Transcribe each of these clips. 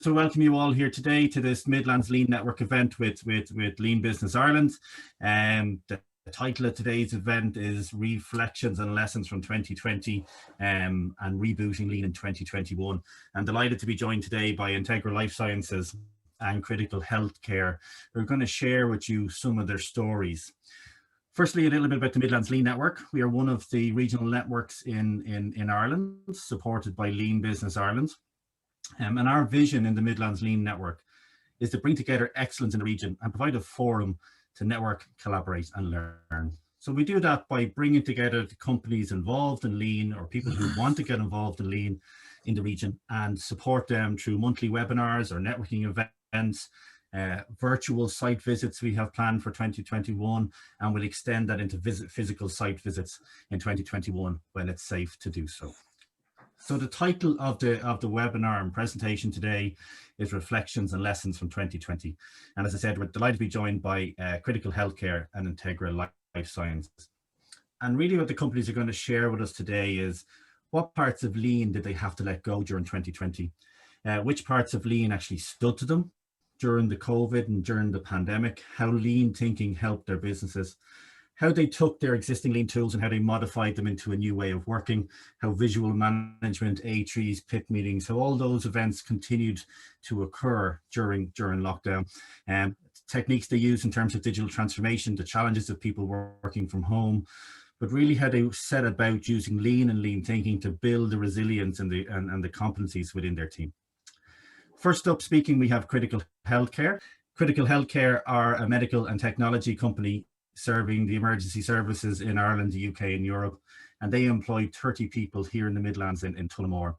to welcome you all here today to this Midlands Lean Network event with Lean Business Ireland. The title of today's event is Reflections and Lessons from 2020 and Rebooting Lean in 2021. I'm delighted to be joined today by Integra LifeSciences and Critical Healthcare, who are going to share with you some of their stories. Firstly, a little bit about the Midlands Lean Network. We are one of the regional networks in Ireland, supported by Lean Business Ireland. And our vision in the Midlands Lean Network is to bring together excellence in the region and provide a forum to network, collaborate and learn. So we do that by bringing together the companies involved in Lean or people who want to get involved in Lean in the region and support them through monthly webinars or networking events, virtual site visits we have planned for 2021, and we'll extend that into physical site visits in 2021 when it's safe to do so. So the title of the webinar and presentation today is Reflections and Lessons from 2020. And as I said, we're delighted to be joined by Critical Healthcare and Integra LifeSciences. And really what the companies are going to share with us today is what parts of Lean did they have to let go during 2020? Which parts of Lean actually stood to them during the COVID and during the pandemic? How Lean thinking helped their businesses? How they took their existing Lean tools and how they modified them into a new way of working, how visual management, A3s, PIT meetings, how all those events continued to occur during lockdown, techniques they use in terms of digital transformation, the challenges of people working from home, but really how they set about using Lean and Lean thinking to build the resilience and the competencies within their team. First up speaking, we have Critical Healthcare. Critical Healthcare are a medical and technology company serving the emergency services in Ireland, the UK and Europe, and they employ 30 people here in the Midlands in Tullamore.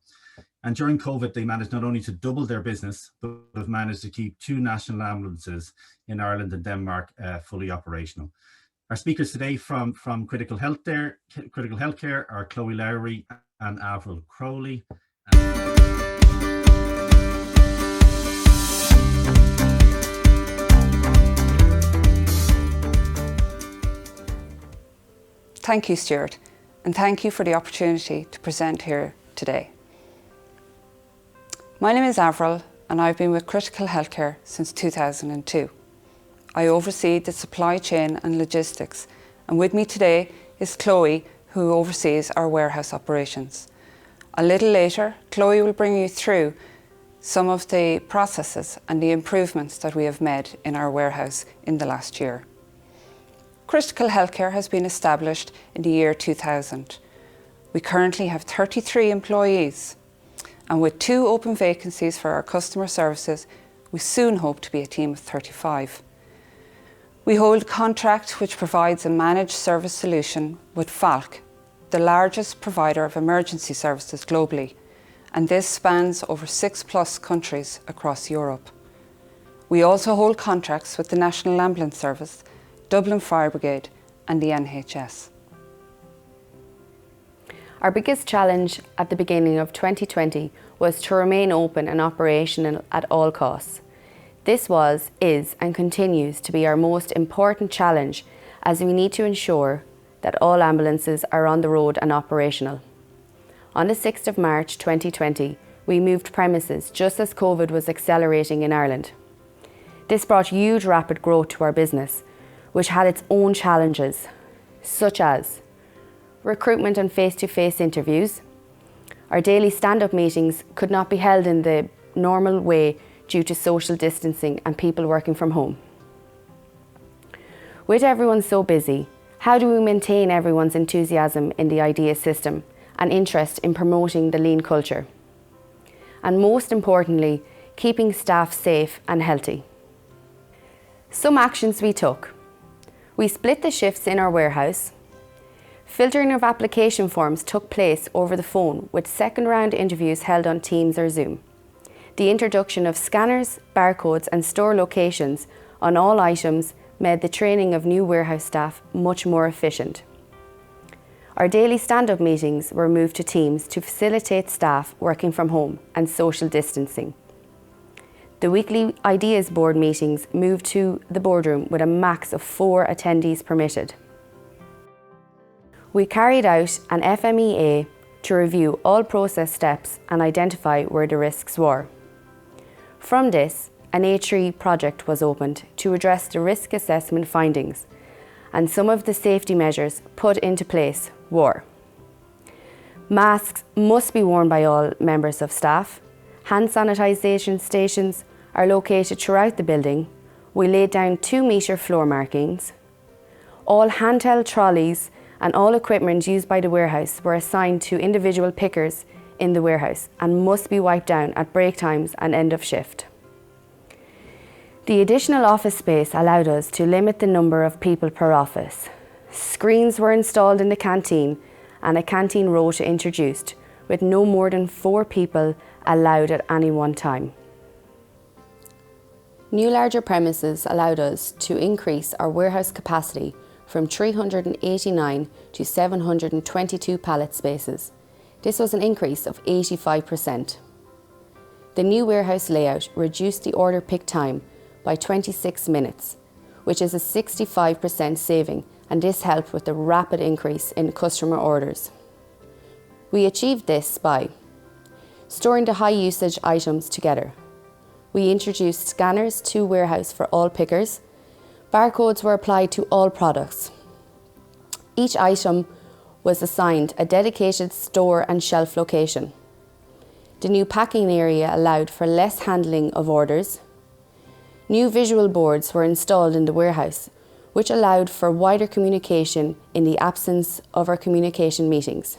And during COVID, they managed not only to double their business, but have managed to keep 2 national ambulances in Ireland and Denmark fully operational. Our speakers today from Critical Healthcare are Chloe Lowry and Avril Crowley. Thank you, Stuart, and thank you for the opportunity to present here today. My name is Avril, and I've been with Critical Healthcare since 2002. I oversee the supply chain and logistics, and with me today is Chloe, who oversees our warehouse operations. A little later, Chloe will bring you through some of the processes and the improvements that we have made in our warehouse in the last year. Critical Healthcare has been established in the year 2000. We currently have 33 employees, and with 2 open vacancies for our customer services, we soon hope to be a team of 35. We hold a contract which provides a managed service solution with Falck, the largest provider of emergency services globally, and this spans over 6+ countries across Europe. We also hold contracts with the National Ambulance Service, Dublin Fire Brigade and the NHS. Our biggest challenge at the beginning of 2020 was to remain open and operational at all costs. This was, is and continues to be our most important challenge as we need to ensure that all ambulances are on the road and operational. On the 6th of March 2020, we moved premises just as COVID was accelerating in Ireland. This brought huge rapid growth to our business, which had its own challenges, such as recruitment and face-to-face interviews. Our daily stand-up meetings could not be held in the normal way due to social distancing and people working from home. With everyone so busy, how do we maintain everyone's enthusiasm in the IDEA system and interest in promoting the Lean culture? And most importantly, keeping staff safe and healthy. Some actions we took. We split the shifts in our warehouse. Filtering of application forms took place over the phone with second round interviews held on Teams or Zoom. The introduction of scanners, barcodes and store locations on all items made the training of new warehouse staff much more efficient. Our daily stand-up meetings were moved to Teams to facilitate staff working from home and social distancing. The weekly Ideas board meetings moved to the boardroom with a max of 4 attendees permitted. We carried out an FMEA to review all process steps and identify where the risks were. From this, an A3 project was opened to address the risk assessment findings, and some of the safety measures put into place were: masks must be worn by all members of staff. Hand sanitisation stations are located throughout the building. We laid down 2-metre floor markings. All handheld trolleys and all equipment used by the warehouse were assigned to individual pickers in the warehouse and must be wiped down at break times and end of shift. The additional office space allowed us to limit the number of people per office. Screens were installed in the canteen and a canteen rota introduced, with no more than 4 people allowed at any one time. New larger premises allowed us to increase our warehouse capacity from 389 to 722 pallet spaces. This was an increase of 85%. The new warehouse layout reduced the order pick time by 26 minutes, which is a 65% saving, and this helped with the rapid increase in customer orders. We achieved this by storing the high usage items together. We introduced scanners to warehouse for all pickers. Barcodes were applied to all products. Each item was assigned a dedicated store and shelf location. The new packing area allowed for less handling of orders. New visual boards were installed in the warehouse, which allowed for wider communication in the absence of our communication meetings.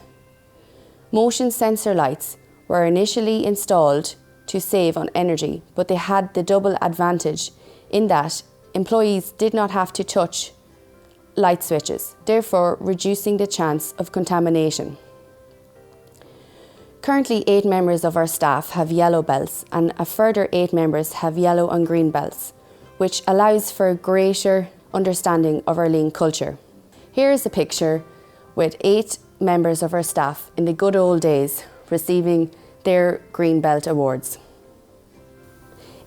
Motion sensor lights were initially installed to save on energy, but they had the double advantage in that employees did not have to touch light switches, therefore reducing the chance of contamination. Currently, 8 members of our staff have yellow belts and a further 8 members have yellow and green belts, which allows for greater understanding of our lean culture. Here is a picture with 8 members of our staff in the good old days receiving their green belt awards.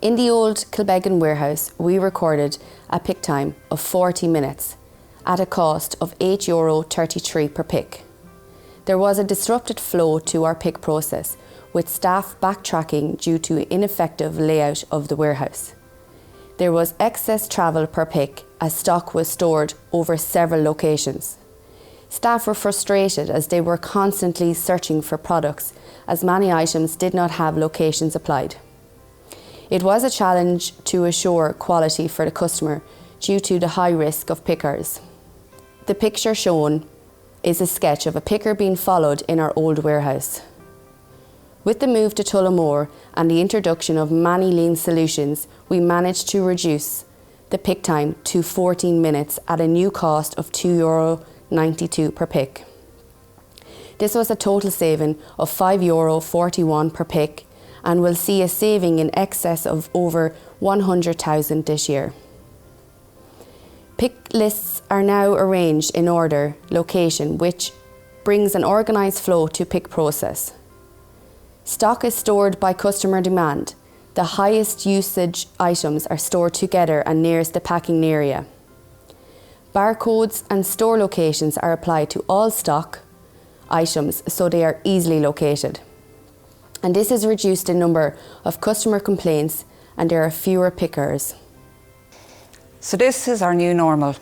In the old Kilbeggan warehouse, we recorded a pick time of 40 minutes at a cost of €8.33 per pick. There was a disrupted flow to our pick process, with staff backtracking due to ineffective layout of the warehouse. There was excess travel per pick as stock was stored over several locations. Staff were frustrated as they were constantly searching for products as many items did not have locations applied. It was a challenge to assure quality for the customer due to the high risk of pickers. The picture shown is a sketch of a picker being followed in our old warehouse. With the move to Tullamore and the introduction of many lean solutions, we managed to reduce the pick time to 14 minutes at a new cost of €2.92 per pick. This was a total saving of €5.41 per pick and will see a saving in excess of over 100,000 this year. Pick lists are now arranged in order location, which brings an organised flow to pick process. Stock is stored by customer demand. The highest usage items are stored together and nearest the packing area. Barcodes and store locations are applied to all stock items so they are easily located. And this has reduced the number of customer complaints and there are fewer pickers. So this is our new normal.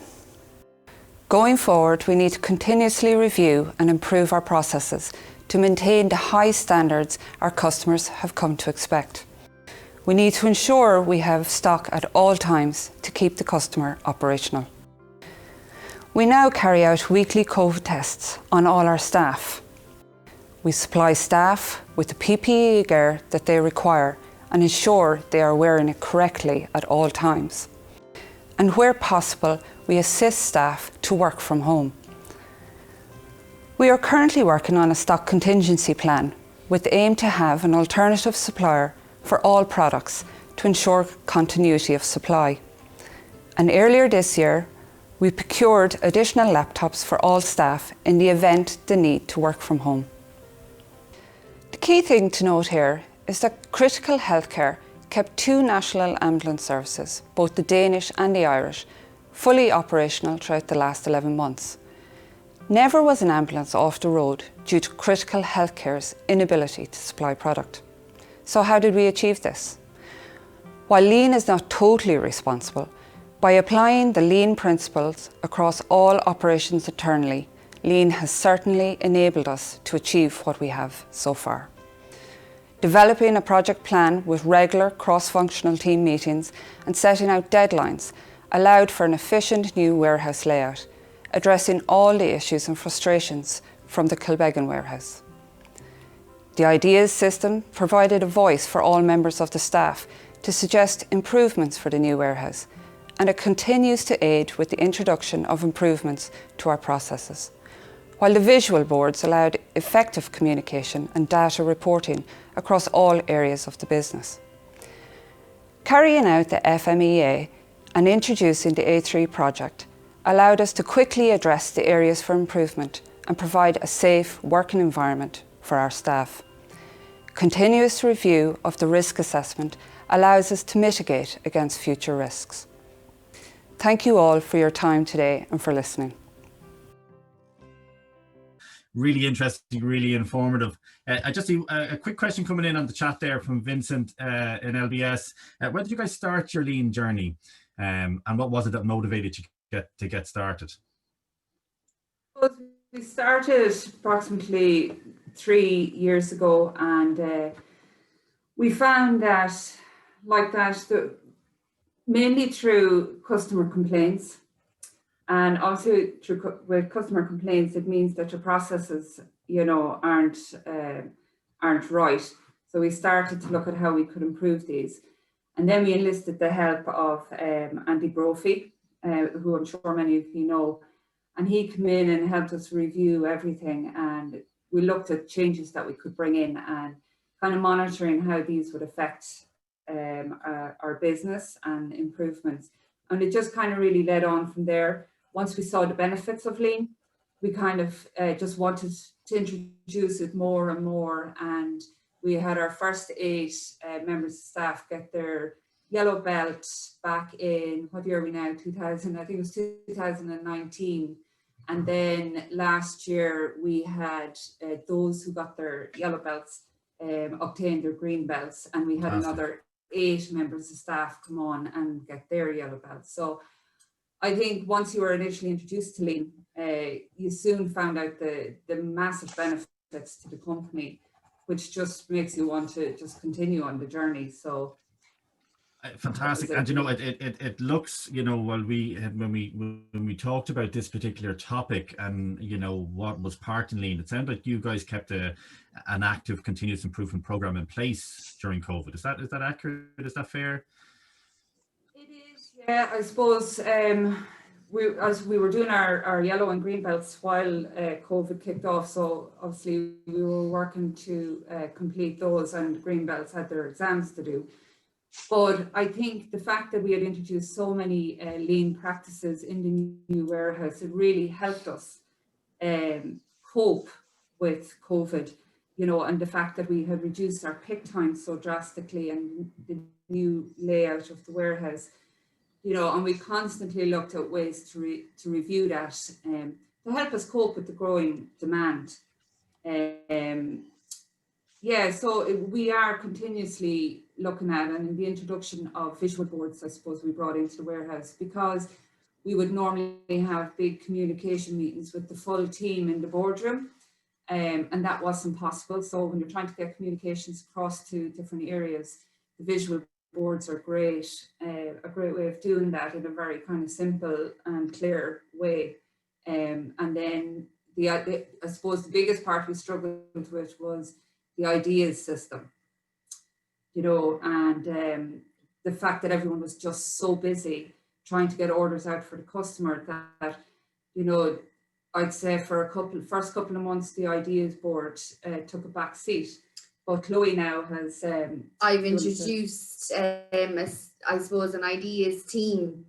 Going forward, we need to continuously review and improve our processes to maintain the high standards our customers have come to expect. We need to ensure we have stock at all times to keep the customer operational. We now carry out weekly COVID tests on all our staff. We supply staff with the PPE gear that they require and ensure they are wearing it correctly at all times. And where possible, we assist staff to work from home. We are currently working on a stock contingency plan with the aim to have an alternative supplier for all products to ensure continuity of supply. And earlier this year, we procured additional laptops for all staff in the event they need to work from home. The key thing to note here is that critical healthcare kept 2 national ambulance services, both the Danish and the Irish, fully operational throughout the last 11 months. Never was an ambulance off the road due to critical healthcare's inability to supply product. So how did we achieve this? While Lean is not totally responsible, by applying the Lean principles across all operations internally, Lean has certainly enabled us to achieve what we have so far. Developing a project plan with regular cross-functional team meetings and setting out deadlines allowed for an efficient new warehouse layout, addressing all the issues and frustrations from the Kilbeggan warehouse. The ideas system provided a voice for all members of the staff to suggest improvements for the new warehouse, and it continues to aid with the introduction of improvements to our processes, while the visual boards allowed effective communication and data reporting across all areas of the business. Carrying out the FMEA and introducing the A3 project allowed us to quickly address the areas for improvement and provide a safe working environment for our staff. Continuous review of the risk assessment allows us to mitigate against future risks. Thank you all for your time today and for listening. Really interesting, really informative. I just see a quick question coming in on the chat there from Vincent in LBS. Where did you guys start your Lean journey, and what was it that motivated you to get started? Well, we started approximately 3 years ago, and we found that, mainly through customer complaints. And also with customer complaints, it means that your processes, aren't right. So we started to look at how we could improve these. And then we enlisted the help of Andy Brophy, who I'm sure many of you know. And he came in and helped us review everything. And we looked at changes that we could bring in and kind of monitoring how these would affect our business and improvements. And it just kind of really led on from there. Once we saw the benefits of Lean, we kind of just wanted to introduce it more and more. And we had our first 8 members of staff get their yellow belt back in, what year are we now? 2000, I think it was 2019. And then last year we had those who got their yellow belts obtained their green belts, and we had another 8 members of staff come on and get their yellow belts. So I think once you were initially introduced to Lean, you soon found out the massive benefits to the company, which just makes you want to just continue on the journey. So fantastic. And it looks, when we talked about this particular topic and what was part in Lean, it sounded like you guys kept an active continuous improvement program in place during COVID. Is that accurate? Is that fair? It is, yeah. I suppose as we were doing our yellow and green belts while COVID kicked off, so obviously we were working to complete those, and green belts had their exams to do. But I think the fact that we had introduced so many Lean practices in the new warehouse, it really helped us cope with COVID, and the fact that we had reduced our pick times so drastically and the new layout of the warehouse, and we constantly looked at ways to review that to help us cope with the growing demand. So we are continuously looking at, and in the introduction of visual boards, I suppose we brought into the warehouse, because we would normally have big communication meetings with the full team in the boardroom, and that wasn't possible. So when you're trying to get communications across to different areas, the visual boards are great, a great way of doing that in a very kind of simple and clear way. And then I suppose the biggest part we struggled with was the ideas system, and the fact that everyone was just so busy trying to get orders out for the customer that, I'd say for first couple of months, the ideas board took a back seat. But Chloe now has... I've introduced, I suppose, an ideas team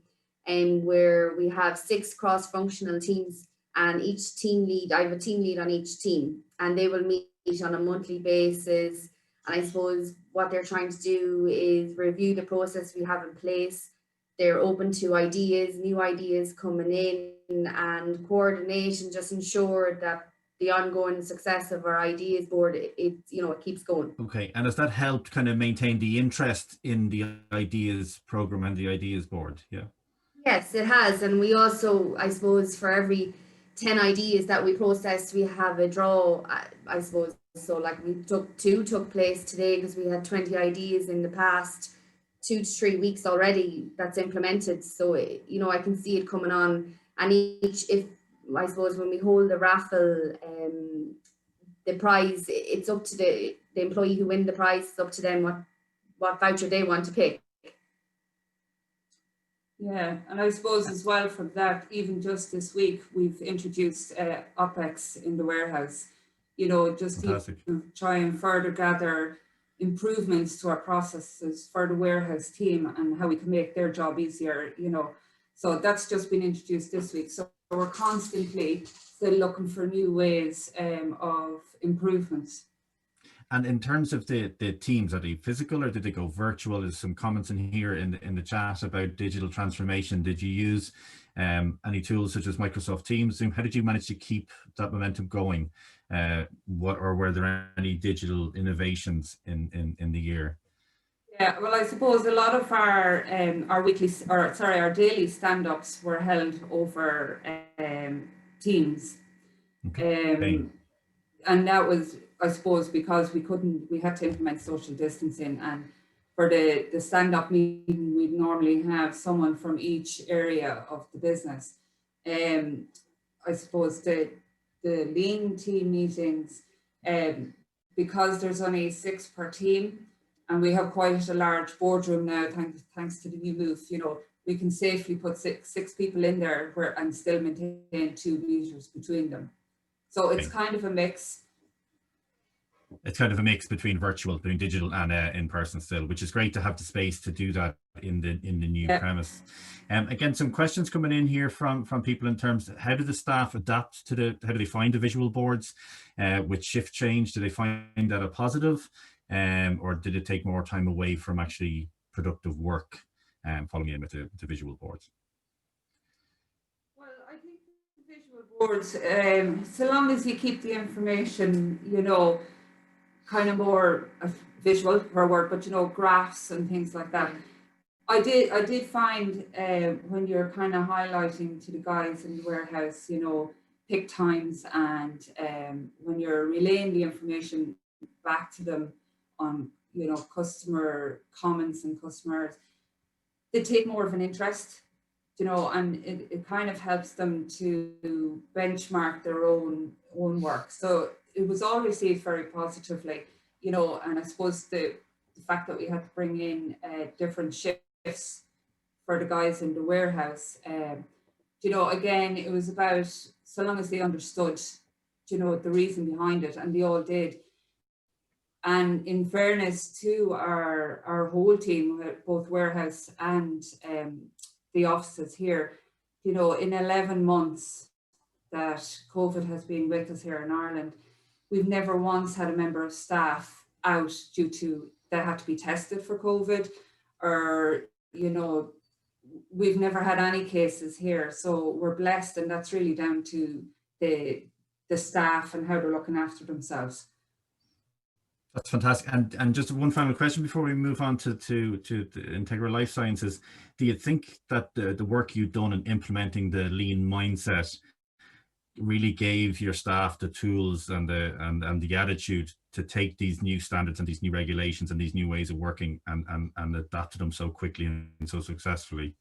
where we have 6 cross-functional teams, and each team lead, I have a team lead on each team, and they will meet on a monthly basis. And I suppose what they're trying to do is review the process we have in place. They're open to ideas, new ideas coming in, and coordination, just ensure that the ongoing success of our ideas board, it keeps going. Okay, and has that helped kind of maintain the interest in the ideas program and the ideas board? Yeah. Yes, it has. And we also, I suppose, for every 10 ideas that we processed, we have a draw, I suppose. So like two took place today because we had 20 ideas in the past 2 to 3 weeks already that's implemented. So, I can see it coming on. And I suppose when we hold the raffle, the prize, it's up to the employee who win the prize, it's up to them what voucher they want to pick. Yeah, and I suppose as well from that, even just this week, we've introduced OPEX in the warehouse, just to try and further gather improvements to our processes for the warehouse team and how we can make their job easier, So that's just been introduced this week. So we're constantly still looking for new ways of improvements. And in terms of the teams, are they physical or did they go virtual? There's some comments in here in the chat about digital transformation. Did you use any tools such as Microsoft Teams? How did you manage to keep that momentum going? Were there any digital innovations in the year? Yeah, well, I suppose a lot of our daily stand-ups were held over Teams. Okay. And that was, I suppose, because we had to implement social distancing, and for the stand-up meeting, we'd normally have someone from each area of the business. I suppose the lean team meetings, because there's only 6 per team, and we have quite a large boardroom now, thanks to the new move, we can safely put six people in there and still maintain 2 meters between them. So it's kind of a mix. It's kind of a mix between digital and in person still, which is great to have the space to do that in the new premise. Again, some questions coming in here from people in terms of how do the staff adapt to how do they find the visual boards with shift change? Do they find that a positive, or did it take more time away from actually productive work following in with the visual boards? Well, I think the visual boards, so long as you keep the information, kind of more visual per word, but graphs and things like that. I did find when you're kind of highlighting to the guys in the warehouse, pick times, and when you're relaying the information back to them on, customer comments and customers, they take more of an interest, and it kind of helps them to benchmark their own work. So it was all received very positively, and I suppose the fact that we had to bring in different shifts for the guys in the warehouse, again, it was about, so long as they understood, the reason behind it, and they all did. And in fairness to our whole team, both warehouse and the offices here, in 11 months that COVID has been with us here in Ireland, we've never once had a member of staff out due to they had to be tested for COVID, or, we've never had any cases here. So we're blessed, and that's really down to the staff and how they're looking after themselves. That's fantastic. And just one final question before we move on to the Integra LifeSciences. Do you think that the work you've done in implementing the lean mindset really gave your staff the tools and the attitude to take these new standards and these new regulations and these new ways of working and adapt to them so quickly and so successfully?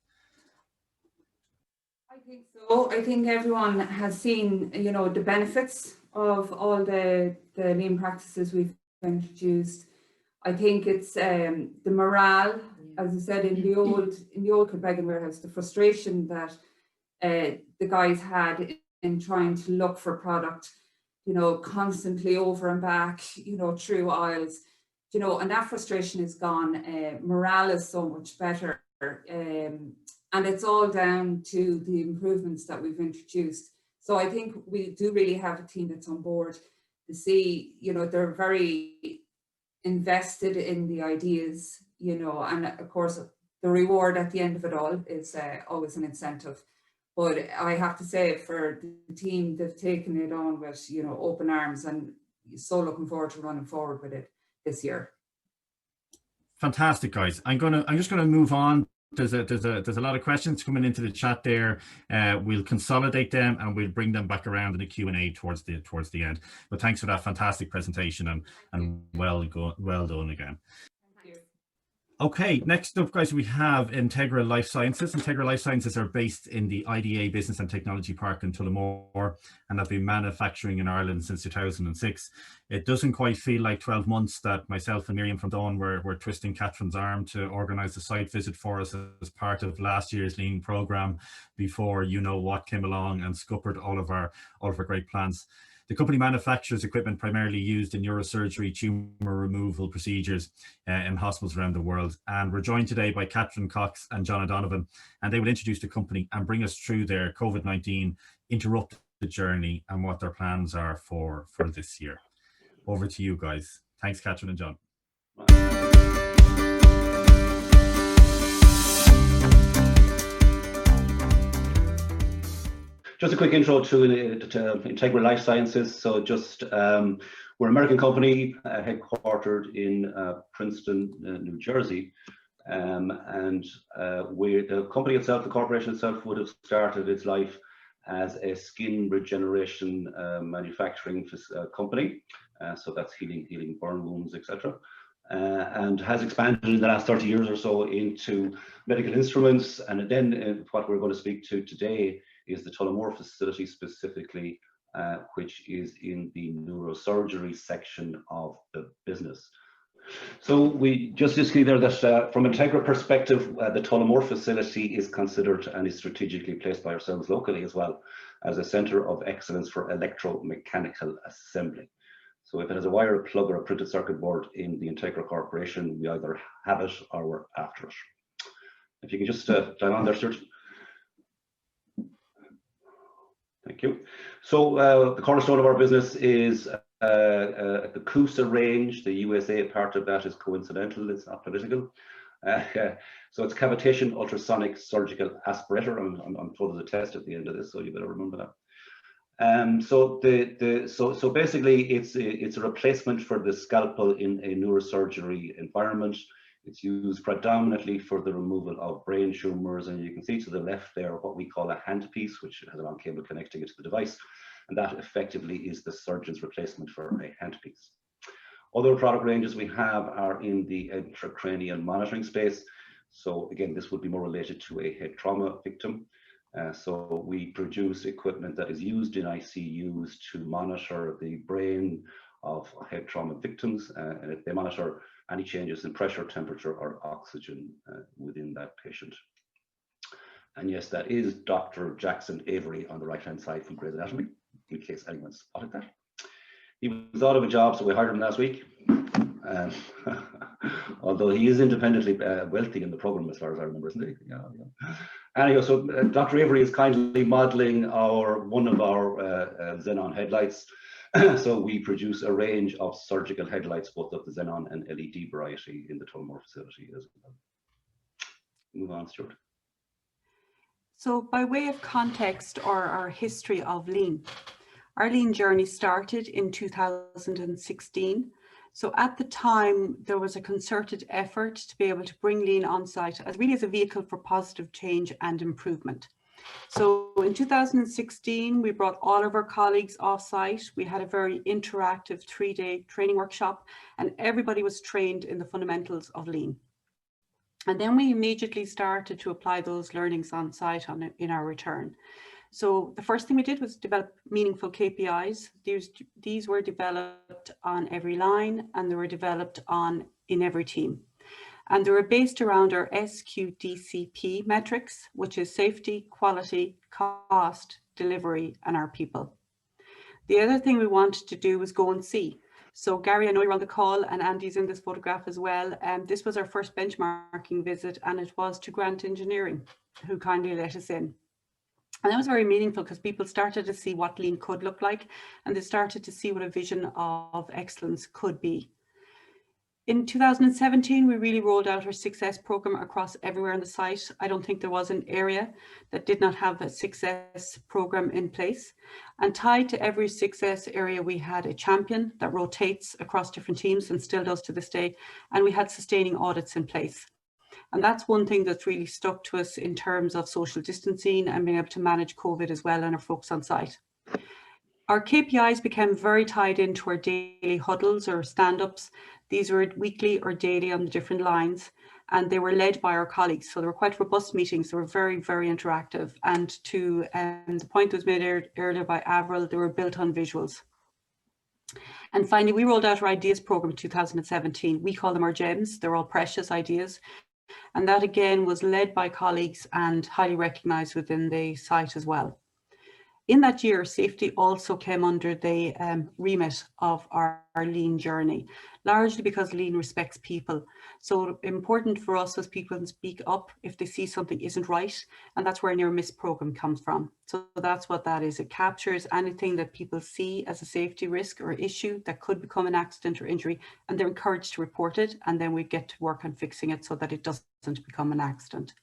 I think so. I think everyone has seen, the benefits of all the lean practices we've introduced. I think it's the morale, as I said, in the old Cascading warehouse, the frustration that the guys had in trying to look for product, constantly over and back, through aisles, and that frustration is gone. Morale is so much better, and it's all down to the improvements that we've introduced. So I think we do really have a team that's on board to see, they're very invested in the ideas, and of course the reward at the end of it all is always an incentive. But I have to say, for the team, they've taken it on with, you know, open arms, and so looking forward to running forward with it this year. Fantastic, guys. I'm just gonna move on. There's a lot of questions coming into the chat there. We'll consolidate them and we'll bring them back around in the Q&A towards the end. But thanks for that fantastic presentation, and well done again. Okay, next up, guys, we have Integra LifeSciences. Integra LifeSciences are based in the IDA Business and Technology Park in Tullamore and have been manufacturing in Ireland since 2006. It doesn't quite feel like 12 months that myself and Miriam from Dawn were twisting Catherine's arm to organise a site visit for us as part of last year's Lean programme before you know what came along and scuppered all of our great plans. The company manufactures equipment primarily used in neurosurgery, tumour removal procedures in hospitals around the world. And we're joined today by Catherine Cox and John O'Donovan, and they will introduce the company and bring us through their COVID-19 interrupted journey and what their plans are for this year. Over to you guys. Thanks, Catherine and John. Just a quick intro to Integra LifeSciences. So just, we're an American company headquartered in Princeton, New Jersey. The company itself, the corporation itself, would have started its life as a skin regeneration manufacturing company. So that's healing burn wounds, etc. And has expanded in the last 30 years or so into medical instruments. And then what we're going to speak to today is the Tullamore facility specifically, which is in the neurosurgery section of the business. So we just see there that from Integra perspective, the Tullamore facility is considered and is strategically placed by ourselves locally as well as a centre of excellence for electromechanical assembly. So if it has a wire, a plug, or a printed circuit board in the Integra Corporation, we either have it or we're after it. If you can just dive on there, Stuart. Thank you. So the cornerstone of our business is the Kpis range. The USA part of that is coincidental, it's not political. So it's cavitation ultrasonic surgical aspirator. I'm told there's a test at the end of this, so you better remember that. So basically it's a replacement for the scalpel in a neurosurgery environment. It's used predominantly for the removal of brain tumors, and you can see to the left there what we call a handpiece, which has a long cable connecting it to the device, and that effectively is the surgeon's replacement for a handpiece. Other product ranges we have are in the intracranial monitoring space. So again, this would be more related to a head trauma victim. So we produce equipment that is used in ICUs to monitor the brain of head trauma victims, and they monitor any changes in pressure, temperature, or oxygen within that patient. And yes, that is Dr. Jackson Avery on the right-hand side from Grey's Anatomy, in case anyone spotted that. He was out of a job, so we hired him last week. Although he is independently wealthy in the program, as far as I remember, isn't he? Yeah. Anyway, so Dr. Avery is kindly modeling one of our xenon headlights. So we produce a range of surgical headlights, both of the xenon and LED variety, in the Tullamore facility as well. Move on, Stuart. So by way of context, or our history of Lean, our Lean journey started in 2016. So at the time, there was a concerted effort to be able to bring Lean on site as really as a vehicle for positive change and improvement. So in 2016, we brought all of our colleagues off site. We had a very interactive 3-day training workshop, and everybody was trained in the fundamentals of Lean. And then we immediately started to apply those learnings on site in our return. So the first thing we did was develop meaningful KPIs. These were developed on every line, and they were developed in every team. And they were based around our SQDCP metrics, which is safety, quality, cost, delivery, and our people. The other thing we wanted to do was go and see. So Gary, I know you're on the call, and Andy's in this photograph as well. This was our first benchmarking visit, and it was to Grant Engineering, who kindly let us in. And that was very meaningful because people started to see what Lean could look like, and they started to see what a vision of excellence could be. In 2017, we really rolled out our success program across everywhere on the site. I don't think there was an area that did not have a success program in place. And tied to every success area, we had a champion that rotates across different teams and still does to this day. And we had sustaining audits in place. And that's one thing that's really stuck to us in terms of social distancing and being able to manage COVID as well and our folks on site. Our KPIs became very tied into our daily huddles or stand-ups. These were weekly or daily on the different lines, and they were led by our colleagues. So they were quite robust meetings. They were very, very interactive. And to the point that was made earlier by Avril, they were built on visuals. And finally, we rolled out our ideas program in 2017. We call them our gems. They're all precious ideas. And that again was led by colleagues and highly recognized within the site as well. In that year, safety also came under the remit of our lean journey, largely because lean respects people. So important for us as people to speak up if they see something isn't right, and that's where Near Miss program comes from. So that's what that is. It captures anything that people see as a safety risk or issue that could become an accident or injury, and they're encouraged to report it, and then we get to work on fixing it so that it doesn't become an accident.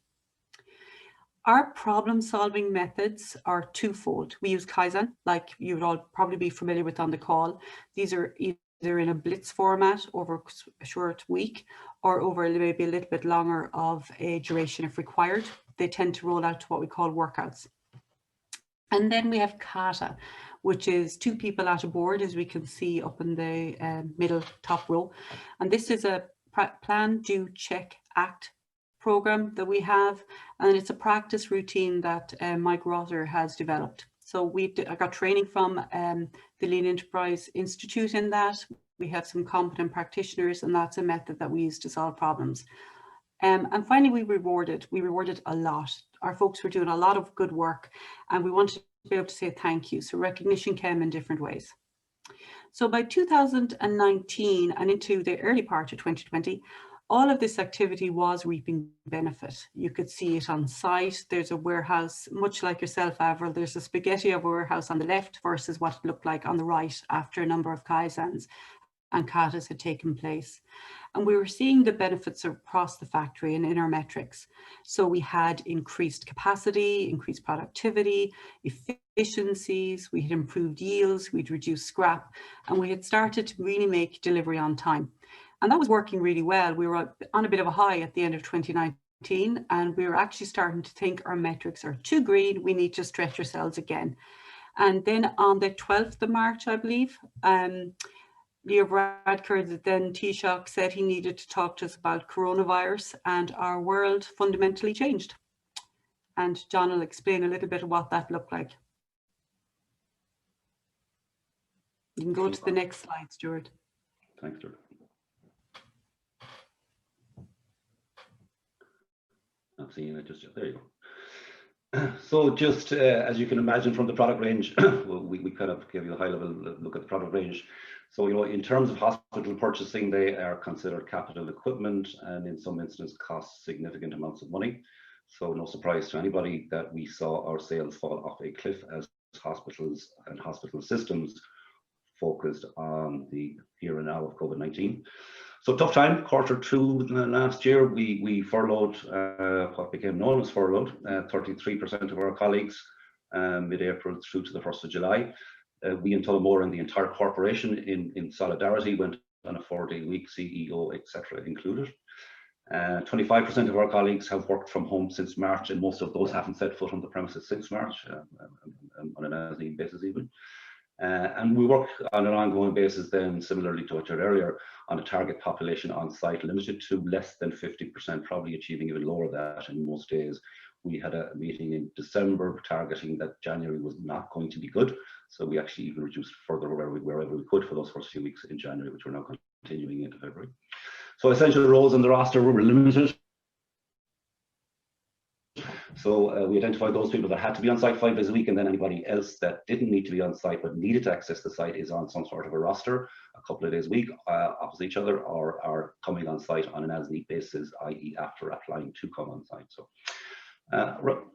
Our problem-solving methods are twofold. We use Kaizen, like you would all probably be familiar with on the call. These are either in a blitz format over a short week or over maybe a little bit longer of a duration if required. They tend to roll out to what we call workouts. And then we have Kata, which is 2 people at a board, as we can see up in the middle top row. And this is a plan, do, check, act program that we have, and it's a practice routine that Mike Rosser has developed. So I got training from the Lean Enterprise Institute in that. We have some competent practitioners, and that's a method that we use to solve problems. And finally, we rewarded a lot. Our folks were doing a lot of good work, and we wanted to be able to say thank you. So recognition came in different ways. So by 2019 and into the early part of 2020, all of this activity was reaping benefit. You could see it on site. There's a warehouse, much like yourself, Avril, there's a spaghetti of a warehouse on the left versus what it looked like on the right after a number of Kaizens and katas had taken place. And we were seeing the benefits across the factory and in our metrics. So we had increased capacity, increased productivity, efficiencies, we had improved yields, we'd reduced scrap, and we had started to really make delivery on time. And that was working really well. We were on a bit of a high at the end of 2019, and we were actually starting to think our metrics are too green. We need to stretch ourselves again. And then on the 12th of March, I believe, Leo Bradker, the then Taoiseach, said he needed to talk to us about coronavirus, and our world fundamentally changed. And John will explain a little bit of what that looked like. You can go to the next slide, Stuart. Thanks, Stuart. I'm seeing it just there you go. So just as you can imagine from the product range, we kind of give you a high level look at the product range. So, you know, in terms of hospital purchasing, they are considered capital equipment and in some instances cost significant amounts of money. So no surprise to anybody that we saw our sales fall off a cliff as hospitals and hospital systems focused on the here and now of COVID-19. So tough time, Q2 last year, we furloughed what became known as furloughed, 33% of our colleagues mid-April through to the 1st of July. We in Tullamore and the entire corporation in solidarity went on a 4-day week, CEO, etc. included. 25% of our colleagues have worked from home since March, and most of those haven't set foot on the premises since March, on an as-needed basis even. And we work on an ongoing basis then, similarly to what you heard earlier, on a target population on site limited to less than 50%, probably achieving even lower than that in most days. We had a meeting in December targeting that January was not going to be good. So we actually even reduced further wherever we could for those first few weeks in January, which we're now continuing into February. So essential roles on the roster were limited. So we identified those people that had to be on site 5 days a week, and then anybody else that didn't need to be on site but needed to access the site is on some sort of a roster a couple of days a week opposite each other, or are coming on site on an as-need basis, i.e. after applying to come on site. So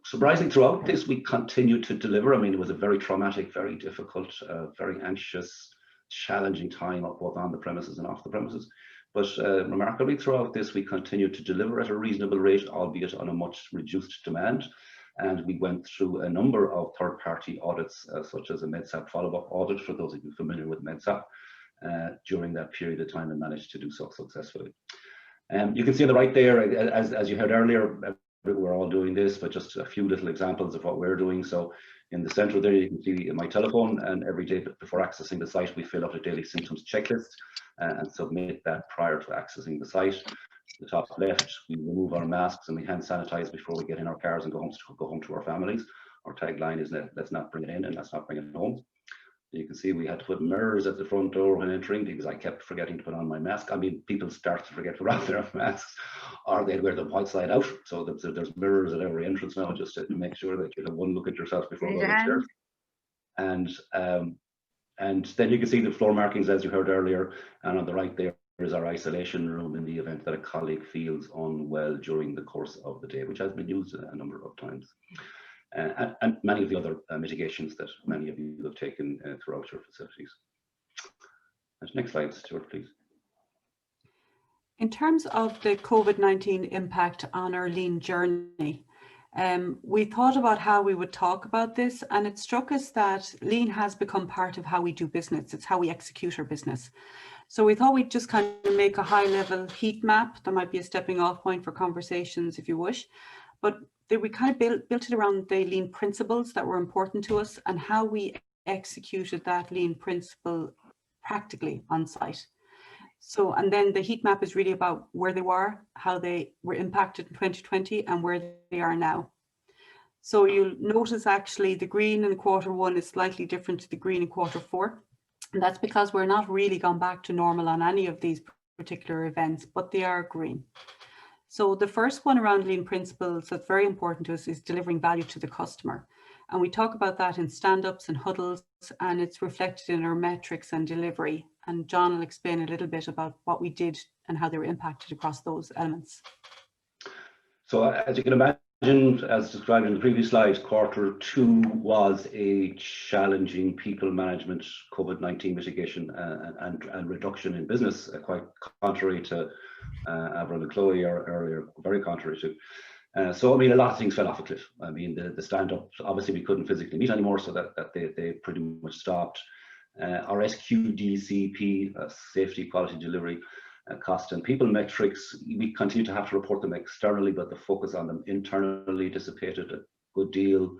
surprising throughout this, we continued to deliver. I mean, it was a very traumatic, very difficult, very anxious, challenging time both on the premises and off the premises. But remarkably, throughout this, we continued to deliver at a reasonable rate, albeit on a much reduced demand. And we went through a number of third-party audits, such as a MedSAP follow-up audit, for those of you familiar with MedSAP, during that period of time, and managed to do so successfully. You can see on the right there, as you heard earlier, we're all doing this, but just a few little examples of what we're doing. So in the center there, you can see my telephone, and every day before accessing the site, we fill out a daily symptoms checklist and submit that prior to accessing the site. The top left, we remove our masks and we hand sanitize before we get in our cars and go home to our families. Our tagline is that let's not bring it in and let's not bring it home. You can see we had to put mirrors at the front door when entering because I kept forgetting to put on my mask. I mean, people start to forget to put on their masks, or they'd wear them white side out. So there's mirrors at every entrance now, just to make sure that you have one look at yourself before going upstairs. And then you can see the floor markings, as you heard earlier, and on the right there is our isolation room in the event that a colleague feels unwell during the course of the day, which has been used a number of times. And many of the other mitigations that many of you have taken throughout your facilities. Next slide, Stuart, please. In terms of the COVID-19 impact on our lean journey, we thought about how we would talk about this, and it struck us that lean has become part of how we do business. It's how we execute our business. So we thought we'd just kind of make a high-level heat map. There might be a stepping off point for conversations if you wish, but we kind of built it around the lean principles that were important to us and how we executed that lean principle practically on site. So, and then the heat map is really about where they were, how they were impacted in 2020 and where they are now. So you'll notice actually the green in Q1 is slightly different to the green in Q4. And that's because we're not really gone back to normal on any of these particular events, but they are green. So the first one around lean principles that's very important to us is delivering value to the customer. And we talk about that in stand-ups and huddles, and it's reflected in our metrics and delivery. And John will explain a little bit about what we did and how they were impacted across those elements. So as you can imagine, as described in the previous slide, Q2 was a challenging people management, COVID-19 mitigation and reduction in business, quite contrary to Avril and Chloe are earlier, very contrary to. So, I mean, a lot of things fell off a cliff. I mean, the stand-up, obviously we couldn't physically meet anymore, so that they pretty much stopped. Our SQDCP, safety, quality, delivery, cost and people metrics, we continue to have to report them externally, but the focus on them internally dissipated a good deal.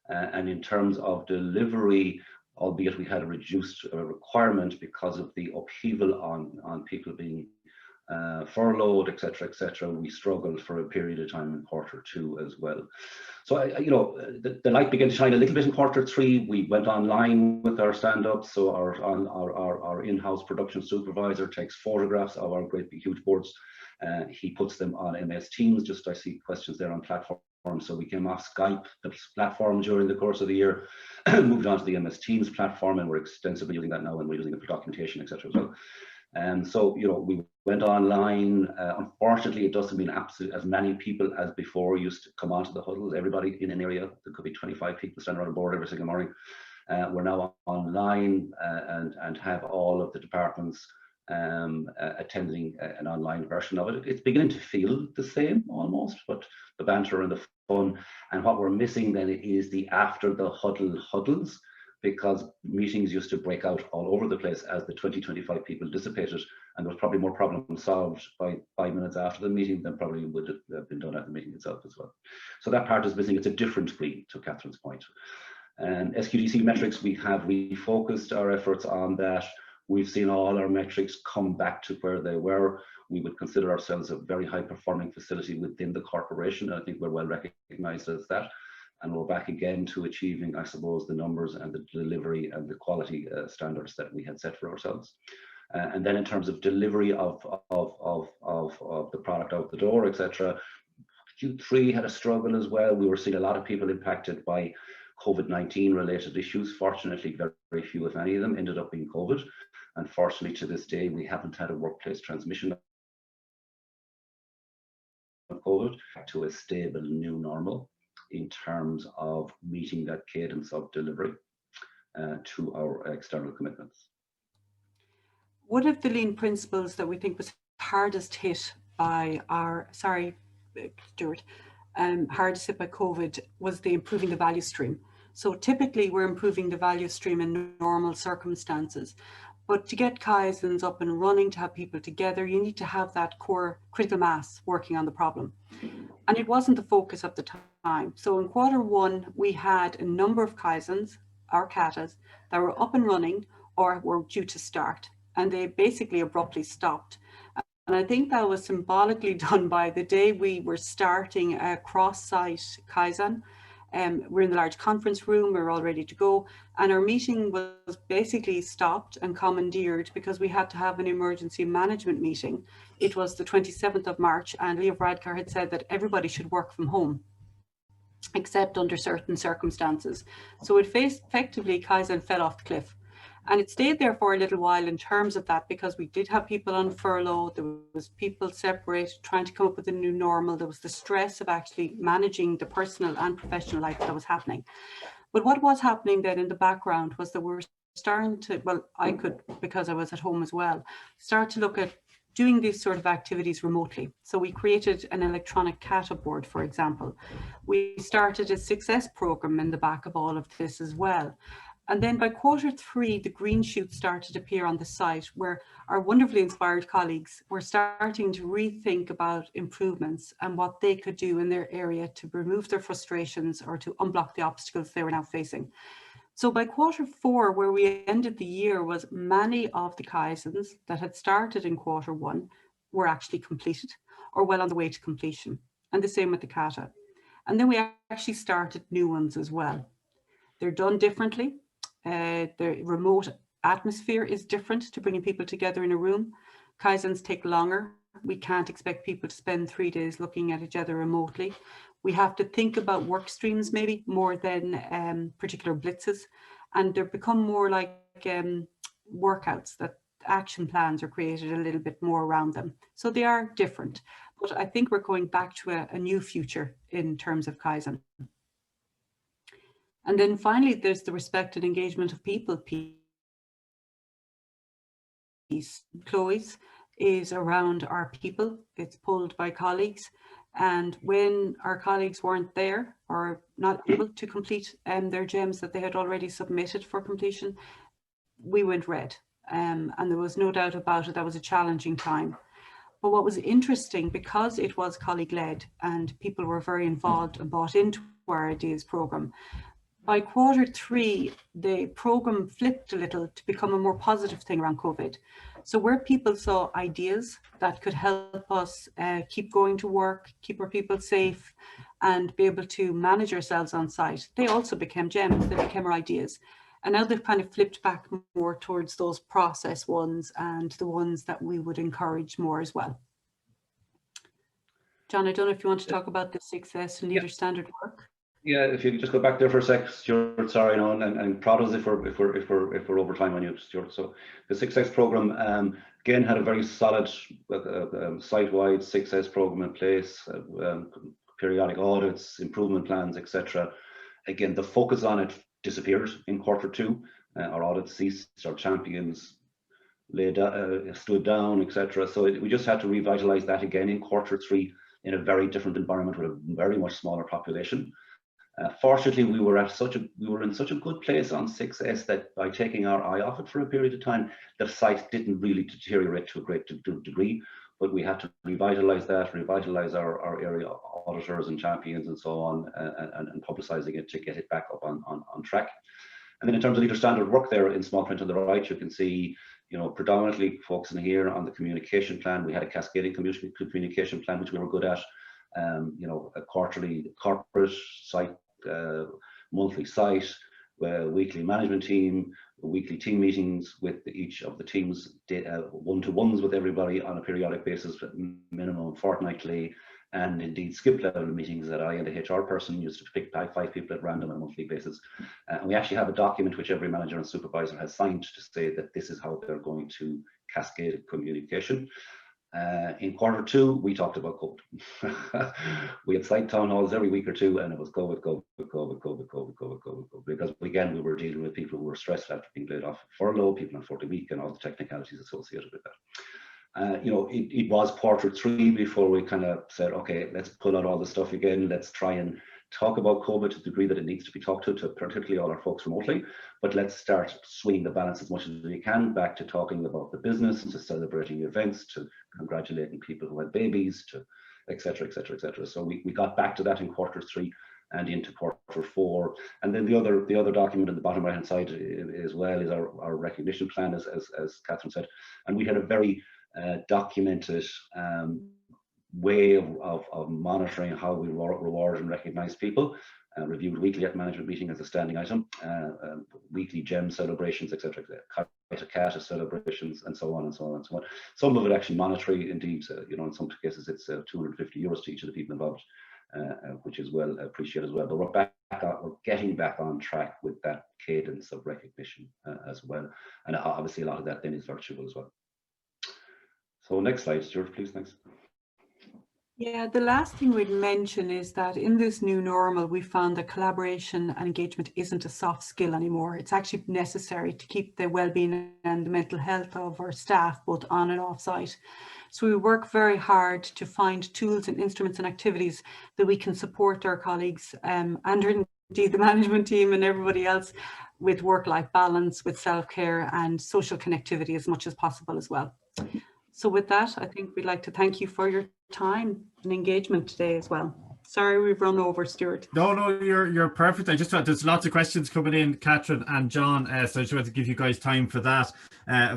And in terms of delivery, albeit we had a reduced requirement because of the upheaval on people being furloughed, etc., we struggled for a period of time in Q2 as well. So, you know, the light began to shine a little bit in Q3. We went online with our stand-ups. So our in-house production supervisor takes photographs of our great big huge boards. He puts them on MS Teams. Just I see questions there on platform. So we came off Skype, the platform, during the course of the year, moved on to the MS Teams platform, and we're extensively using that now, and we're using it for documentation, etc. as well. And so, you know, we went online. Unfortunately, it doesn't mean absolutely as many people as before used to come onto the huddles. Everybody in an area, there could be 25 people standing around a board every single morning. We're now online and have all of the departments attending an online version of it. It's beginning to feel the same almost, but the banter and the fun. And what we're missing then is the after the huddles, because meetings used to break out all over the place as the 20-25 people dissipated, and there was probably more problems solved by 5 minutes after the meeting than probably would have been done at the meeting itself as well. So that part is missing. It's a different green, to Catherine's point. And SQDC metrics, we have refocused our efforts on that. We've seen all our metrics come back to where they were. We would consider ourselves a very high performing facility within the corporation. And I think we're well recognized as that. And we're back again to achieving, I suppose, the numbers and the delivery and the quality standards that we had set for ourselves. And then in terms of delivery of the product out the door, etc., Q3 had a struggle as well. We were seeing a lot of people impacted by COVID-19 related issues. Fortunately, very few, if any of them, ended up being COVID. Unfortunately, to this day, we haven't had a workplace transmission of COVID to a stable new normal in terms of meeting that cadence of delivery to our external commitments. One of the lean principles that we think was hardest hit by Stuart, hardest hit by COVID was the improving the value stream. So typically we're improving the value stream in normal circumstances. But to get Kaizens up and running, to have people together, you need to have that core critical mass working on the problem. And it wasn't the focus at the time. So in Q1, we had a number of Kaizens, our katas, that were up and running or were due to start. And they basically abruptly stopped. And I think that was symbolically done by the day we were starting a cross-site Kaizen. We're in the large conference room, we're all ready to go. And our meeting was basically stopped and commandeered because we had to have an emergency management meeting. It was the 27th of March, and Leo Varadkar had said that everybody should work from home, except under certain circumstances. So it effectively, Kaizen fell off the cliff. And it stayed there for a little while in terms of that, because we did have people on furlough, there was people separated, trying to come up with a new normal. There was the stress of actually managing the personal and professional life that was happening. But what was happening then in the background was that we were starting to, well, I could, because I was at home as well, start to look at doing these sort of activities remotely. So we created an electronic kata board, for example. We started a success program in the back of all of this as well. And then by Q3, the green shoots started to appear on the site, where our wonderfully inspired colleagues were starting to rethink about improvements and what they could do in their area to remove their frustrations or to unblock the obstacles they were now facing. So by Q4, where we ended the year, was many of the Kaizens that had started in Q1 were actually completed or well on the way to completion. And the same with the kata. And then we actually started new ones as well. They're done differently. The remote atmosphere is different to bringing people together in a room. Kaizens take longer. We can't expect people to spend 3 days looking at each other remotely. We have to think about work streams maybe more than particular blitzes, and they become more like workouts, that action plans are created a little bit more around them. So they are different, but I think we're going back to a new future in terms of Kaizen. And then finally, there's the respect and engagement of people piece. Chloe's is around our people. It's pulled by colleagues. And when our colleagues weren't there or not able to complete their gems that they had already submitted for completion, we went red. And there was no doubt about it, that was a challenging time. But what was interesting, because it was colleague-led and people were very involved and bought into our ideas program, by Q3, the program flipped a little to become a more positive thing around COVID. So where people saw ideas that could help us keep going to work, keep our people safe, and be able to manage ourselves on site, they also became gems, they became our ideas. And now they've kind of flipped back more towards those process ones and the ones that we would encourage more as well. John, I don't know if you want to talk about the success and leader standard work. Yeah, if you could just go back there for a sec, Stuart. Sorry, no, and prod us if we're over time on you, Stuart. So the success program again had a very solid site-wide success program in place, periodic audits, improvement plans, etc. Again, the focus on it disappeared in Q2. Our audits ceased, our champions stood down, etc. So we just had to revitalize that again in Q3 in a very different environment with a very much smaller population. Fortunately, we were in such a good place on success that by taking our eye off it for a period of time, the site didn't really deteriorate to a great degree. But we had to revitalize that, revitalize our area auditors and champions and so on, and publicizing it to get it back up on track. And then in terms of leader standard work there in small print on the right, you can see, you know, predominantly focusing here on the communication plan. We had a cascading communication plan, which we were good at. You know, a quarterly corporate site, monthly site, weekly management team, weekly team meetings with each of the teams, one-to-ones with everybody on a periodic basis, minimum fortnightly, and indeed skip level meetings that I and the HR person used to pick 5 people at random on a monthly basis. And we actually have a document which every manager and supervisor has signed to say that this is how they're going to cascade communication. In Q2, we talked about COVID. We had site town halls every week or two, and it was COVID, because again, we were dealing with people who were stressed after being laid off furlough, people on 40 week, and all the technicalities associated with that. It was Q3 before we kind of said, okay, let's pull out all the stuff again. Let's try and talk about COVID to the degree that it needs to be talked to particularly all our folks remotely. But let's start swinging the balance as much as we can back to talking about the business, to celebrating events, to congratulating people who had babies, to et cetera, et cetera, et cetera. So we got back to that in Q3 and into Q4. And then the other document in the bottom right hand side as well is our recognition plan, as Catherine said. And we had a very documented way of monitoring how we reward and recognize people, reviewed weekly at management meeting as a standing item, weekly gem celebrations, etc., Kpis celebrations, and so on and so on and so on. Some of it actually monetary, indeed. In some cases it's 250 euros to each of the people involved, which is well appreciated as well. But we're getting back on track with that cadence of recognition as well, and obviously a lot of that then is virtual as well. So next slide, Stuart, please. Thanks. Yeah, the last thing we'd mention is that in this new normal, we found that collaboration and engagement isn't a soft skill anymore. It's actually necessary to keep the well-being and the mental health of our staff, both on and off site. So we work very hard to find tools and instruments and activities that we can support our colleagues and indeed the management team and everybody else with work-life balance, with self-care and social connectivity as much as possible as well. So with that, I think we'd like to thank you for your time and engagement today as well. Sorry we've run over, Stuart. No, you're perfect. I just thought there's lots of questions coming in, Catherine and John, so I just wanted to give you guys time for that.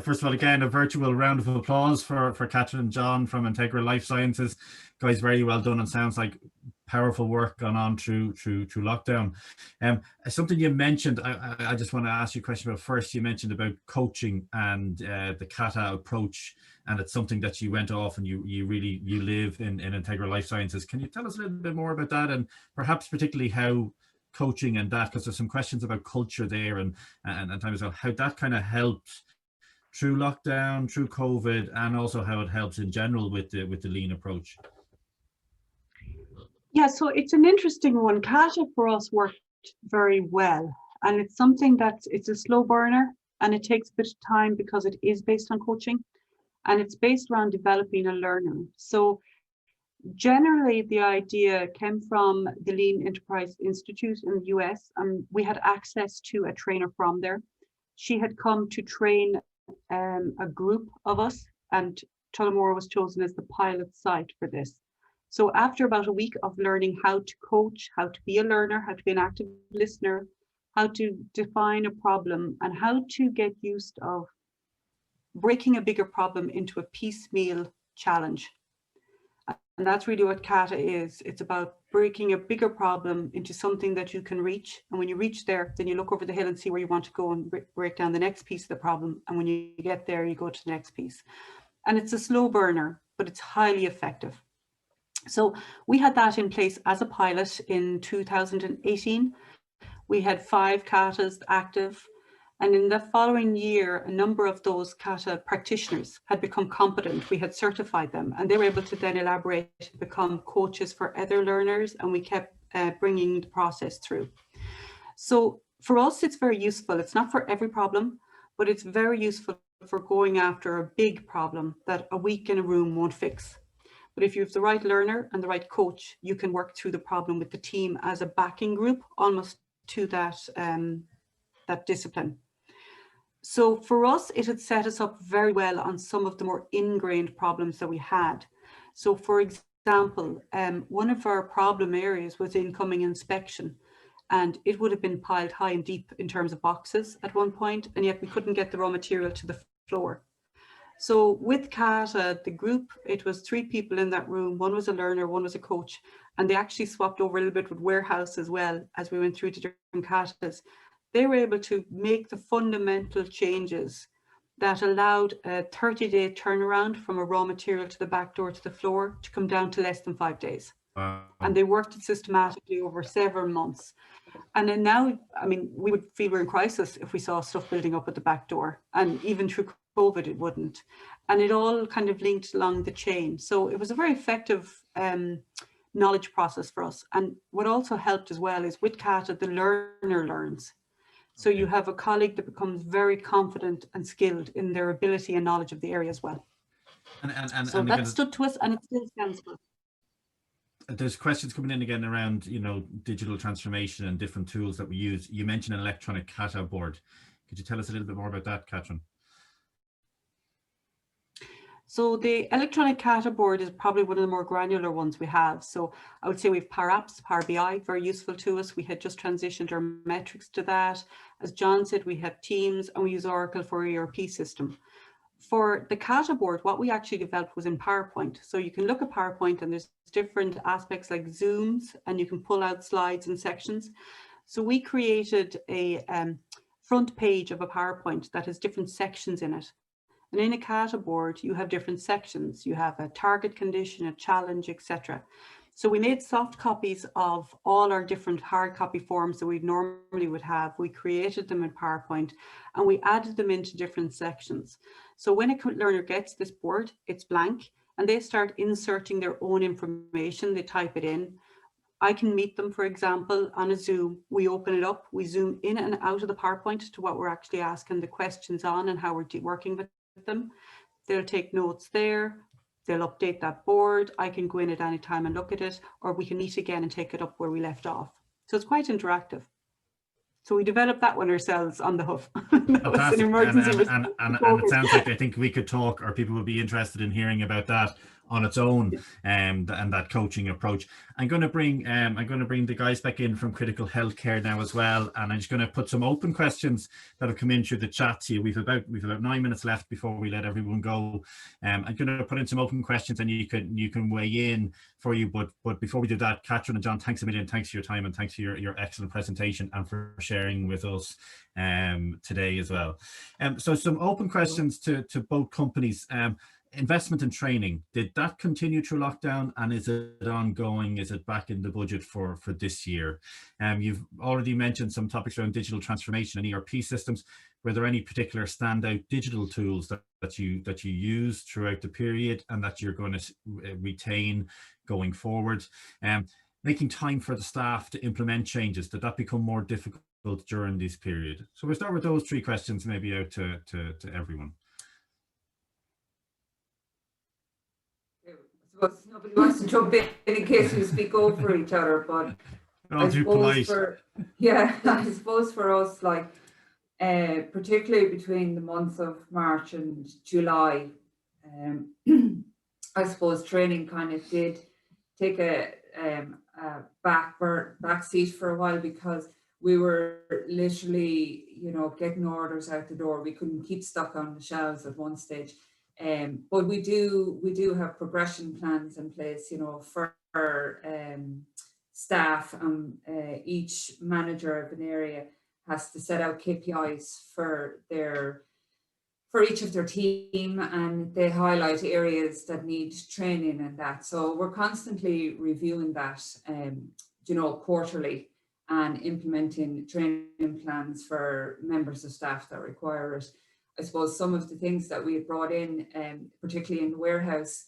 First of all, again, a virtual round of applause for Catherine and John from Integra LifeSciences. Guys, very well done, and sounds like powerful work gone on through lockdown. Something you mentioned, I just want to ask you a question about first. You mentioned about coaching and the kata approach, and it's something that you went off and you live in Integra LifeSciences. Can you tell us a little bit more about that, and perhaps particularly how coaching and that, because there's some questions about culture there and time as well, how that kind of helped through lockdown, through COVID, and also how it helps in general with the lean approach. Yeah, so it's an interesting one. Kata for us worked very well, and it's something it's a slow burner, and it takes a bit of time because it is based on coaching, and it's based around developing a learner. So generally the idea came from the Lean Enterprise Institute in the US, and we had access to a trainer from there. She had come to train a group of us, and Tullamore was chosen as the pilot site for this. So after about a week of learning how to coach, how to be a learner, how to be an active listener, how to define a problem, and how to get used of breaking a bigger problem into a piecemeal challenge. And that's really what kata is. It's about breaking a bigger problem into something that you can reach. And when you reach there, then you look over the hill and see where you want to go and break down the next piece of the problem. And when you get there, you go to the next piece. And it's a slow burner, but it's highly effective. So we had that in place as a pilot in 2018. We had 5 katas active. And in the following year, a number of those kata practitioners had become competent. We had certified them, and they were able to then elaborate, become coaches for other learners, and we kept bringing the process through. So for us, it's very useful. It's not for every problem, but it's very useful for going after a big problem that a week in a room won't fix. But if you have the right learner and the right coach, you can work through the problem with the team as a backing group, almost to that, that discipline. So for us, it had set us up very well on some of the more ingrained problems that we had. So for example, one of our problem areas was incoming inspection, and it would have been piled high and deep in terms of boxes at one point, and yet we couldn't get the raw material to the floor. So with kata, the group, it was 3 people in that room. 1 was a learner, 1 was a coach, and they actually swapped over a little bit with warehouse as well as we went through to different katas. They were able to make the fundamental changes that allowed a 30-day turnaround from a raw material to the back door to the floor to come down to less than 5 days. Wow. And they worked it systematically over several months. And then now, I mean, we would feel we're in crisis if we saw stuff building up at the back door, and even through COVID, it wouldn't. And it all kind of linked along the chain. So it was a very effective knowledge process for us. And what also helped as well is with kata, the learner learns. So you have a colleague that becomes very confident and skilled in their ability and knowledge of the area as well. So and that again, stood to us, and it still stands for us. there's questions coming in again around, you know, digital transformation and different tools that we use. You mentioned an electronic kata board. Could you tell us a little bit more about that, Catherine? So the electronic kata board is probably one of the more granular ones we have. So I would say we have Power Apps, Power BI, very useful to us. We had just transitioned our metrics to that. As John said, we have Teams, and we use Oracle for our ERP system. For the kata board, what we actually developed was in PowerPoint. So you can look at PowerPoint, and there's different aspects like zooms, and you can pull out slides and sections. So we created a front page of a PowerPoint that has different sections in it. And in a kata board, you have different sections. You have a target condition, a challenge, etc. So we made soft copies of all our different hard copy forms that we normally would have. We created them in PowerPoint, and we added them into different sections. So when a learner gets this board, it's blank, and they start inserting their own information. They type it in. I can meet them, for example, on a Zoom. We open it up, we zoom in and out of the PowerPoint to what we're actually asking the questions on and how we're working with them. They'll take notes there. They'll update that board. I can go in at any time and look at it, or we can meet again and take it up where we left off. So it's quite interactive. So we developed that one ourselves on the hoof. That was an emergency response. And it sounds like I think we could talk, or people would be interested in hearing about that on its own, and that coaching approach. I'm going to bring the guys back in from Critical Healthcare now as well, and I'm just going to put some open questions that have come in through the chat to you. We've about 9 minutes left before we let everyone go. I'm going to put in some open questions, and you can weigh in for you. But before we do that, Catherine and John, thanks a million. Thanks for your time, and thanks for your excellent presentation and for sharing with us today as well. So some open questions to both companies. Investment in training, did that continue through lockdown, and is it ongoing? Is it back in the budget for this year? You've already mentioned some topics around digital transformation and ERP systems. Were there any particular standout digital tools that you used throughout the period and that you're going to retain going forward? Making time for the staff to implement changes, did that become more difficult during this period? So we'll start with those three questions, maybe out to everyone. Suppose nobody wants to jump in case we speak over each other, but I suppose for us, like particularly between the months of March and July, I suppose training kind of did take a back seat for a while, because we were literally, you know, getting orders out the door. We couldn't keep stock on the shelves at one stage. But we do have progression plans in place, you know, for staff. Each manager of an area has to set out KPIs for each of their team, and they highlight areas that need training and that. So we're constantly reviewing that, you know, quarterly, and implementing training plans for members of staff that require it. I suppose some of the things that we had brought in, particularly in the warehouse,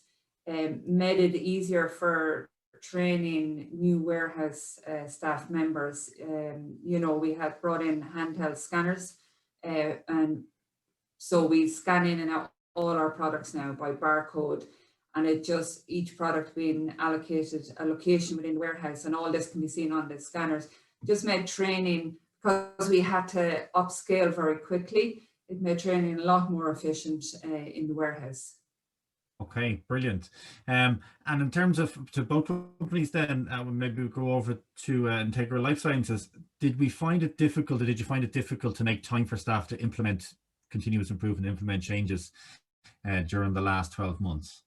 made it easier for training new warehouse staff members. You know, we had brought in handheld scanners, and so we scan in and out all our products now by barcode, and it just, each product being allocated a location within the warehouse, and all this can be seen on the scanners. Just made training, because we had to upscale very quickly, it made training a lot more efficient in the warehouse. Okay, brilliant. And in terms of to both companies then, maybe we'll go over to Integra LifeSciences. Did we find it difficult, or did you find it difficult to make time for staff to implement continuous improvement, implement changes during the last 12 months?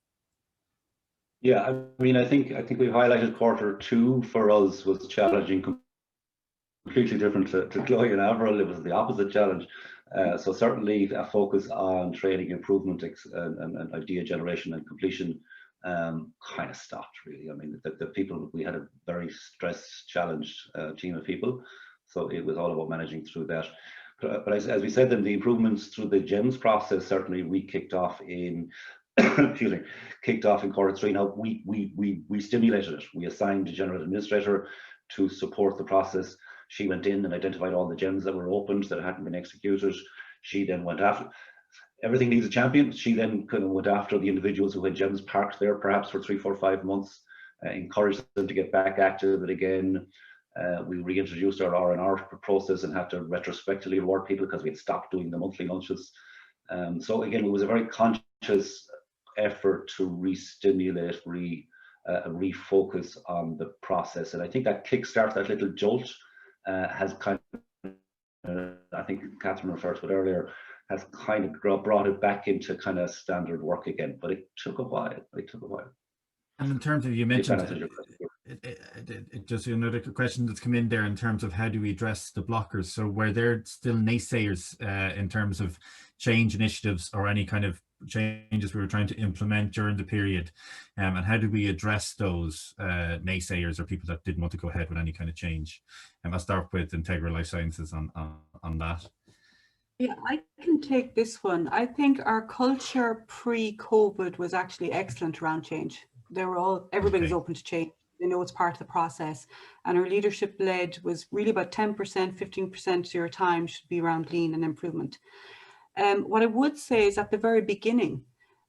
Yeah, I mean, I think we've highlighted Q2 for us was challenging, completely different to Chloe and Avril. It was the opposite challenge. So certainly a focus on training improvement and idea generation and completion kind of stopped, really. I mean, the people, we had a very stress challenged team of people, so it was all about managing through that. But as we said, then the improvements through the GEMS process, certainly we kicked off in excuse me, kicked off in Q3. Now we stimulated it. We assigned a general administrator to support the process. She went in and identified all the gems that were opened that hadn't been executed. She then went after. everything needs a champion. She then kind of went after the individuals who had gems parked there, perhaps for 3, 4, 5 months, encouraged them to get back active. And again, we reintroduced our R&R process and had to retrospectively reward people because we had stopped doing the monthly lunches. So again, it was a very conscious effort to re-stimulate, refocus on the process. And I think that kickstart, that little jolt, has kind of, I think Catherine referred to it earlier, has kind of brought it back into kind of standard work again. But it took a while. And in terms of, you mentioned, just another question that's come in there in terms of how do we address the blockers. So were there still naysayers in terms of change initiatives or any kind of changes we were trying to implement during the period? And how do we address those naysayers or people that didn't want to go ahead with any kind of change? And I'll start with Integra Life-Sciences on that. Yeah, I can take this one. I think our culture pre-COVID was actually excellent around change. Everybody's open to change. They know it's part of the process. And our leadership led was really about 10%, 15% of your time should be around lean and improvement. What I would say is at the very beginning,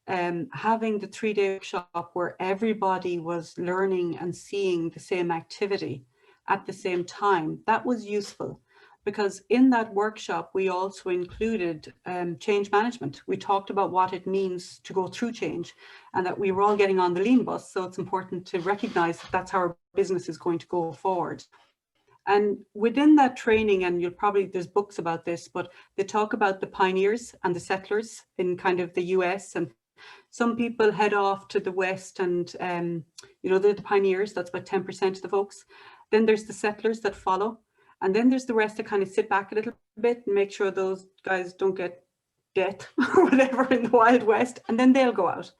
having the 3-day workshop where everybody was learning and seeing the same activity at the same time, that was useful. Because in that workshop, we also included change management. We talked about what it means to go through change and that we were all getting on the lean bus. So it's important to recognize that that's how our business is going to go forward. And within that training, and there's books about this, but they talk about the pioneers and the settlers in kind of the US. And some people head off to the West and, they're the pioneers. That's about 10% of the folks. Then there's the settlers that follow. And then there's the rest that kind of sit back a little bit and make sure those guys don't get death or whatever in the Wild West, and then they'll go out.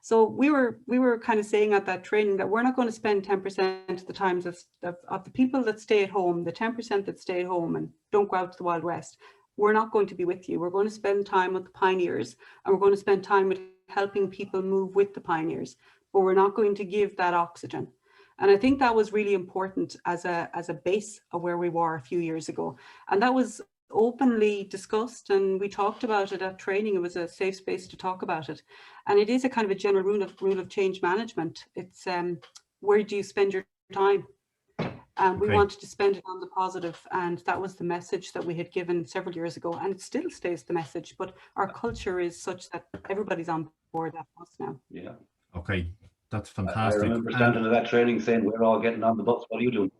So we were kind of saying at that training that we're not going to spend 10% of the times of the people that stay at home, the 10% that stay at home and don't go out to the Wild West, we're not going to be with you. We're going to spend time with the pioneers and we're going to spend time with helping people move with the pioneers, but we're not going to give that oxygen. And I think that was really important as a base of where we were a few years ago. And that was openly discussed and we talked about it at training. It was a safe space to talk about it. And it is a kind of a general rule of change management. It's where do you spend your time? We wanted to spend it on the positive, and that was the message that we had given several years ago, and it still stays the message, but our culture is such that everybody's on board that bus now. Yeah. Okay. That's fantastic. I remember standing at that training saying, we're all getting on the bus. What are you doing?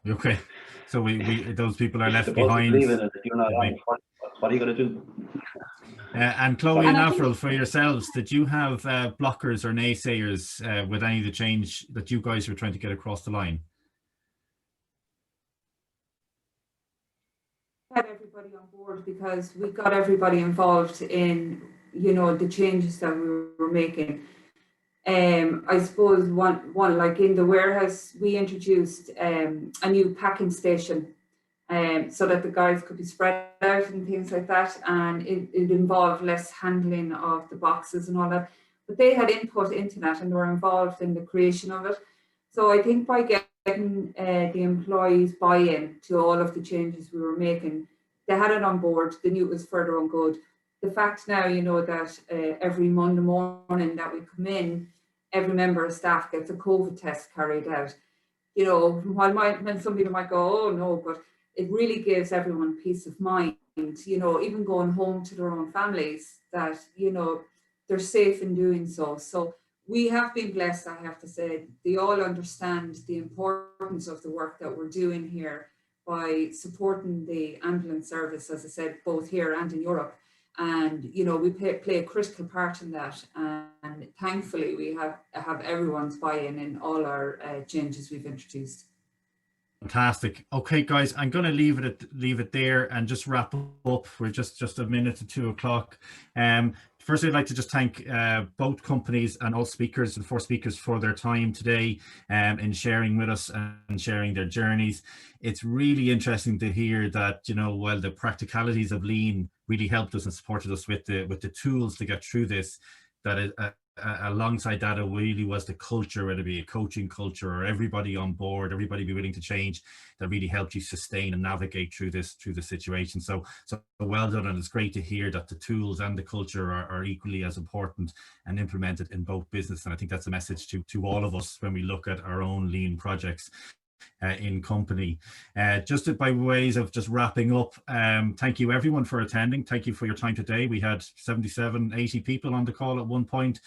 Okay. So those people are left the bus behind. Is leaving, and if you're not on, what are you going to do? And Chloe and Avril, for yourselves, did you have blockers or naysayers with any of the change that you guys were trying to get across the line? Had everybody on board because we got everybody involved in, the changes that we were making. I suppose one like in the warehouse, we introduced a new packing station so that the guys could be spread out and things like that, and it involved less handling of the boxes and all that. But they had input into that and they were involved in the creation of it. So I think by getting the employees buy-in to all of the changes we were making, they had it on board. They knew it was for their own good. The fact now, that every Monday morning that we come in, every member of staff gets a COVID test carried out. When some people might go, oh no, but it really gives everyone peace of mind, even going home to their own families, that, they're safe in doing so. So we have been blessed, I have to say. They all understand the importance of the work that we're doing here by supporting the ambulance service, as I said, both here and in Europe. And, we play a critical part in that. And thankfully, we have everyone's buy-in in all our changes we've introduced. Fantastic. Okay, guys, I'm going to leave it there and just wrap up. We're just a minute to 2 o'clock. First, I'd like to just thank both companies and all speakers, the 4 speakers, for their time today in sharing with us and sharing their journeys. It's really interesting to hear that, while the practicalities of lean really helped us and supported us with the tools to get through this, that alongside that, it really was the culture, whether it be a coaching culture or everybody on board, everybody be willing to change, that really helped you sustain and navigate through the situation. So well done, and it's great to hear that the tools and the culture are equally as important and implemented in both business. And I think that's a message to all of us when we look at our own lean projects in company. Just by ways of just wrapping up, thank you everyone for attending. Thank you for your time today. We had 77, 80 people on the call at one point,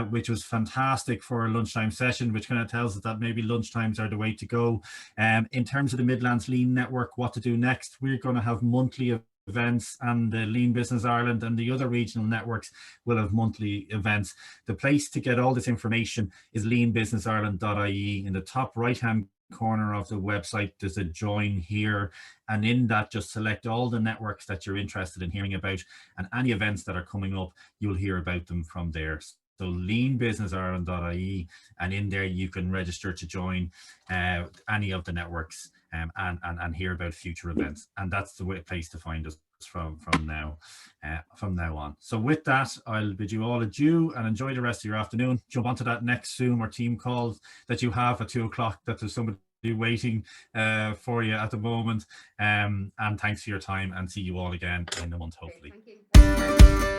which was fantastic for a lunchtime session, which kind of tells us that maybe lunchtimes are the way to go. In terms of the Midlands Lean Network, what to do next, we're going to have monthly events, and the Lean Business Ireland and the other regional networks will have monthly events. The place to get all this information is leanbusinessireland.ie. In the top right hand corner of the website there's a join here, and in that just select all the networks that you're interested in hearing about, and any events that are coming up you'll hear about them from there. So leanbusinessireland.ie, and in there you can register to join any of the networks and hear about future events, and that's the place to find us from now on. So with that, I'll bid you all adieu and enjoy the rest of your afternoon. Jump onto that next Zoom or team call that you have at 2 o'clock, that there's somebody waiting for you at the moment, and thanks for your time, and see you all again in a month hopefully. Thank you.